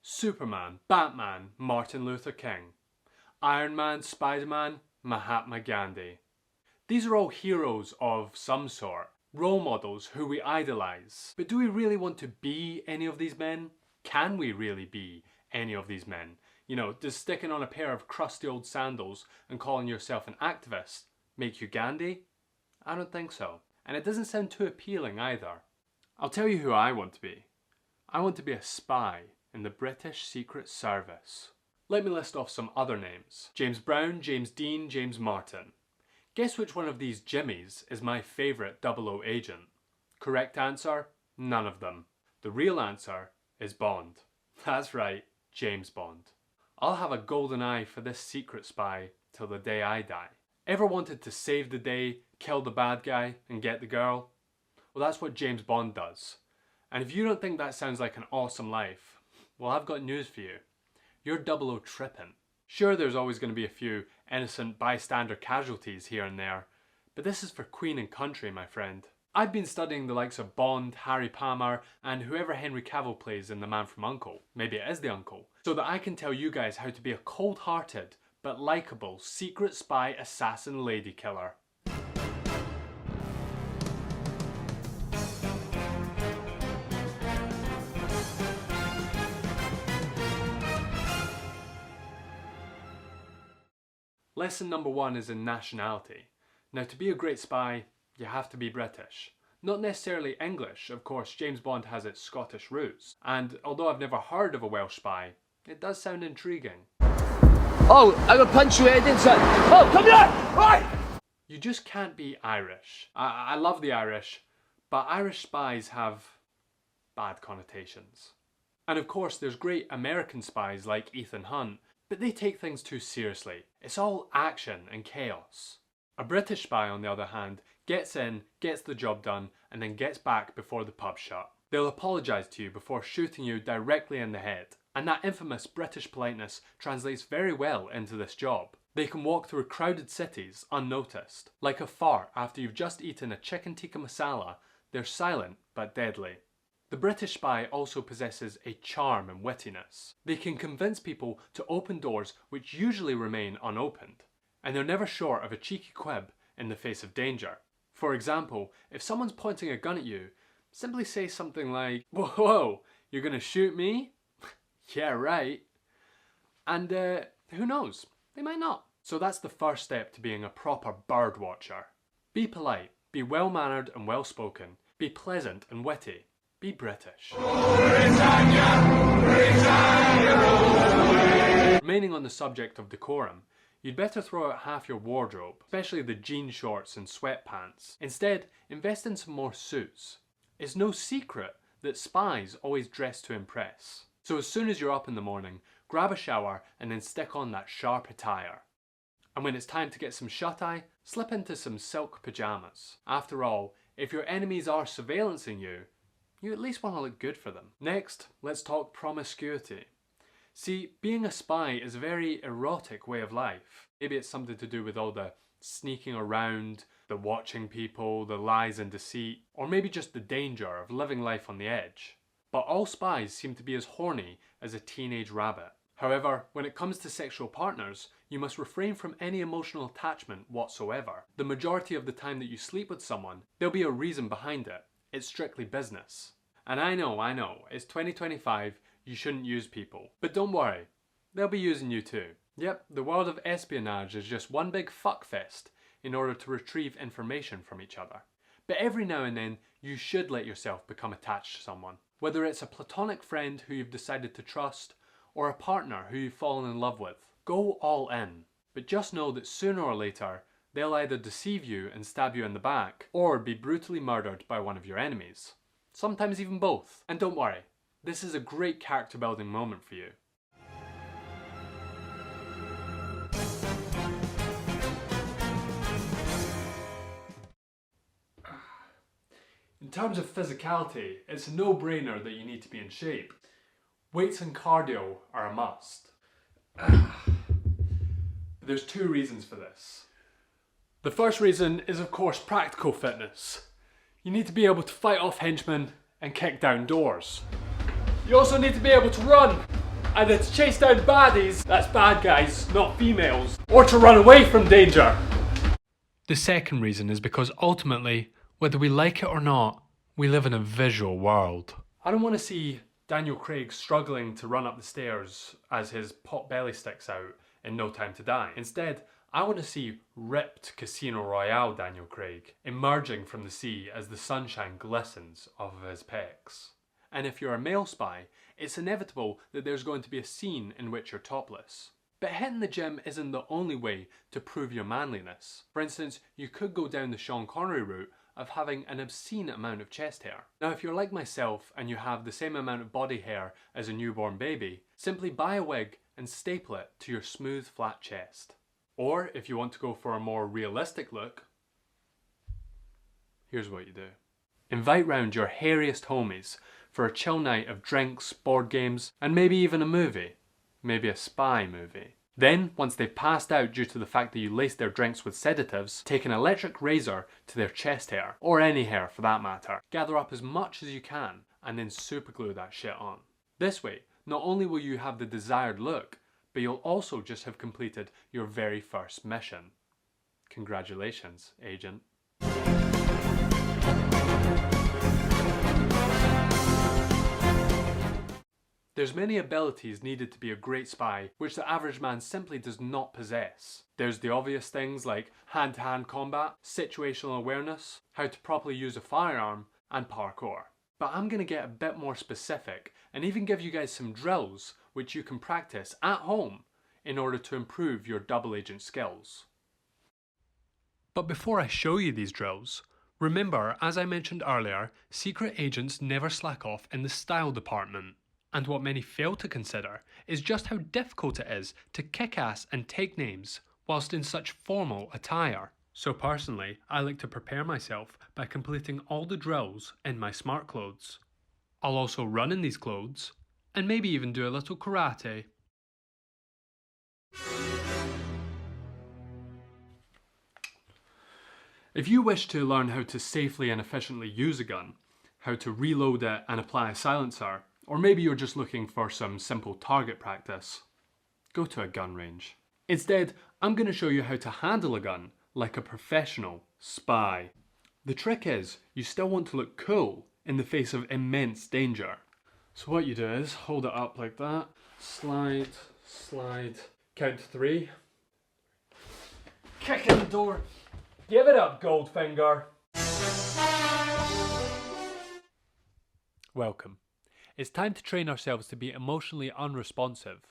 Superman, Batman, Martin Luther King. Iron Man, Spider-Man, Mahatma Gandhi. These are all heroes of some sort, role models who we idolise. But do we really want to be any of these men? Can we really be any of these men? You know, does sticking on a pair of crusty old sandals and calling yourself an activist make you Gandhi? I don't think so. And it doesn't sound too appealing either. I'll tell you who I want to be. I want to be a spy in the British Secret Service. Let me list off some other names. James Brown, James Dean, James Martin. Guess which one of these Jimmies is my favourite 00 agent? Correct answer? None of them. The real answer is Bond. That's right, James Bond. I'll have a golden eye for this secret spy till the day I die. Ever wanted to save the day, kill the bad guy and get the girl? Well, that's what James Bond does. And if you don't think that sounds like an awesome life, well, I've got news for you. You're 00 tripping. Sure, there's always going to be a few innocent bystander casualties here and there, but this is for Queen and country, my friend. I've been studying the likes of Bond, Harry Palmer, and whoever Henry Cavill plays in The Man from U.N.C.L.E. Maybe it is the uncle. So that I can tell you guys how to be a cold-hearted but likeable secret spy assassin lady killer. Lesson number 1 is in nationality. Now, to be a great spy, you have to be British. Not necessarily English, of course. James Bond has its Scottish roots. And although I've never heard of a Welsh spy, it does sound intriguing. Oh, I will punch you head inside. Oh, come here! Right! You just can't be Irish. I love the Irish, but Irish spies have bad connotations. And of course, there's great American spies like Ethan Hunt, but they take things too seriously. It's all action and chaos. A British spy, on the other hand, gets in, gets the job done, and then gets back before the pub's shut. They'll apologise to you before shooting you directly in the head. And that infamous British politeness translates very well into this job. They can walk through crowded cities unnoticed. Like a fart after you've just eaten a chicken tikka masala, they're silent but deadly. The British spy also possesses a charm and wittiness. They can convince people to open doors which usually remain unopened. And they're never short of a cheeky quib in the face of danger. For example, if someone's pointing a gun at you, simply say something like, "Whoa, whoa, you're gonna shoot me?" Yeah, right. And who knows? They might not. So that's the first step to being a proper bird watcher. Be polite, be well-mannered and well-spoken, be pleasant and witty, be British. Remaining on the subject of decorum, you'd better throw out half your wardrobe, especially the jean shorts and sweatpants. Instead, invest in some more suits. It's no secret that spies always dress to impress. So as soon as you're up in the morning, grab a shower and then stick on that sharp attire. And when it's time to get some shut-eye, slip into some silk pyjamas. After all, if your enemies are surveillancing you, you at least want to look good for them. Next, let's talk promiscuity. See, being a spy is a very erotic way of life. Maybe it's something to do with all the sneaking around, the watching people, the lies and deceit, or maybe just the danger of living life on the edge. But all spies seem to be as horny as a teenage rabbit. However, when it comes to sexual partners, you must refrain from any emotional attachment whatsoever. The majority of the time that you sleep with someone, there'll be a reason behind it. It's strictly business. And I know, it's 2025, you shouldn't use people. But don't worry, they'll be using you too. Yep, the world of espionage is just one big fuckfest in order to retrieve information from each other. But every now and then, you should let yourself become attached to someone. Whether it's a platonic friend who you've decided to trust, or a partner who you've fallen in love with. Go all in. But just know that sooner or later, they'll either deceive you and stab you in the back, or be brutally murdered by one of your enemies. Sometimes even both. And don't worry, this is a great character building moment for you. In terms of physicality, it's a no-brainer that you need to be in shape. Weights and cardio are a must. But there's two reasons for this. The first reason is, of course, practical fitness. You need to be able to fight off henchmen and kick down doors. You also need to be able to run. Either to chase down baddies, that's bad guys, not females, or to run away from danger. The second reason is because ultimately, whether we like it or not, we live in a visual world. I don't want to see Daniel Craig struggling to run up the stairs as his pot belly sticks out in No Time to Die. Instead, I want to see ripped Casino Royale Daniel Craig emerging from the sea as the sunshine glistens off of his pecs. And if you're a male spy, it's inevitable that there's going to be a scene in which you're topless. But hitting the gym isn't the only way to prove your manliness. For instance, you could go down the Sean Connery route of having an obscene amount of chest hair. Now, if you're like myself and you have the same amount of body hair as a newborn baby, simply buy a wig and staple it to your smooth, flat chest. Or if you want to go for a more realistic look, here's what you do. Invite round your hairiest homies for a chill night of drinks, board games, and maybe even a movie. Maybe a spy movie. Then, once they've passed out due to the fact that you laced their drinks with sedatives, take an electric razor to their chest hair, or any hair for that matter. Gather up as much as you can, and then superglue that shit on. This way, not only will you have the desired look, but you'll also just have completed your very first mission. Congratulations, Agent. There's many abilities needed to be a great spy, which the average man simply does not possess. There's the obvious things like hand-to-hand combat, situational awareness, how to properly use a firearm, and parkour. But I'm going to get a bit more specific and even give you guys some drills which you can practice at home in order to improve your double agent skills. But before I show you these drills, remember, as I mentioned earlier, secret agents never slack off in the style department. And what many fail to consider is just how difficult it is to kick ass and take names whilst in such formal attire. So personally, I like to prepare myself by completing all the drills in my smart clothes. I'll also run in these clothes, and maybe even do a little karate. If you wish to learn how to safely and efficiently use a gun, how to reload it and apply a silencer, or maybe you're just looking for some simple target practice, go to a gun range. Instead, I'm going to show you how to handle a gun like a professional spy. The trick is, you still want to look cool in the face of immense danger. So what you do is, hold it up like that, slide, slide, count to 3, kick in the door, give it up, Goldfinger. Welcome. It's time to train ourselves to be emotionally unresponsive.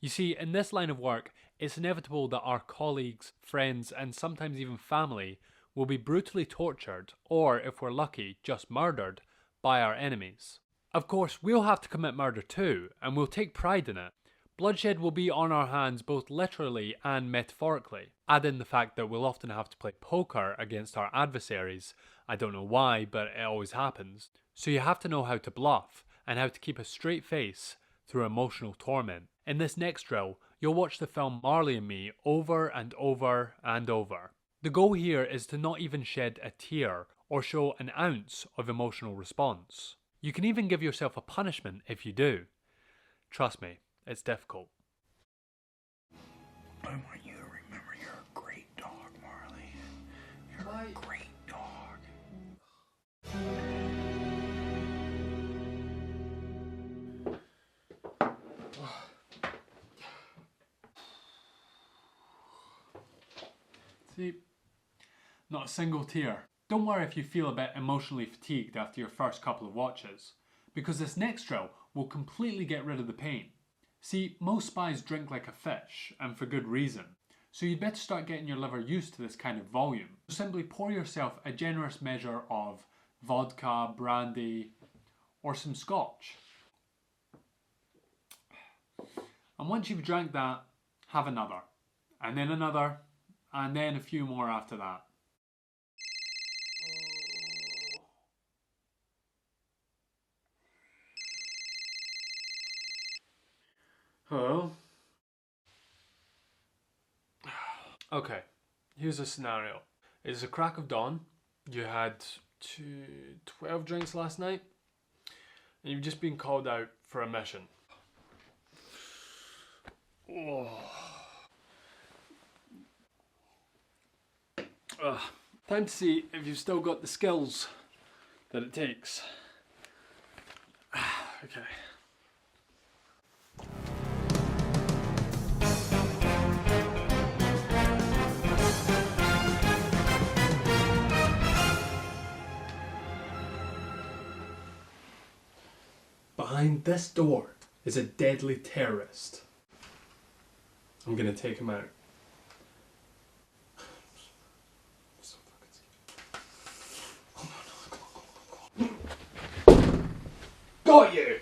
You see, in this line of work, it's inevitable that our colleagues, friends, and sometimes even family will be brutally tortured, or, if we're lucky, just murdered, by our enemies. Of course, we'll have to commit murder too, and we'll take pride in it. Bloodshed will be on our hands both literally and metaphorically. Add in the fact that we'll often have to play poker against our adversaries. I don't know why, but it always happens. So you have to know how to bluff, and how to keep a straight face through emotional torment. In this next drill, you'll watch the film Marley and Me over and over and over. The goal here is to not even shed a tear or show an ounce of emotional response. You can even give yourself a punishment if you do. Trust me, it's difficult. I want you to remember you're a great dog, Marley. You're a great dog. See, not a single tear. Don't worry if you feel a bit emotionally fatigued after your first couple of watches, because this next drill will completely get rid of the pain. See, most spies drink like a fish, and for good reason, so you'd better start getting your liver used to this kind of volume. So simply pour yourself a generous measure of vodka, brandy, or some scotch. And once you've drank that, have another, and then another, and then a few more after that. Hello? Okay, here's a scenario. It's a crack of dawn. You had 12 drinks last night, and you've just been called out for a mission. Time to see if you've still got the skills that it takes. Okay. Behind this door is a deadly terrorist. I'm gonna take him out. So fucking scared. Got you!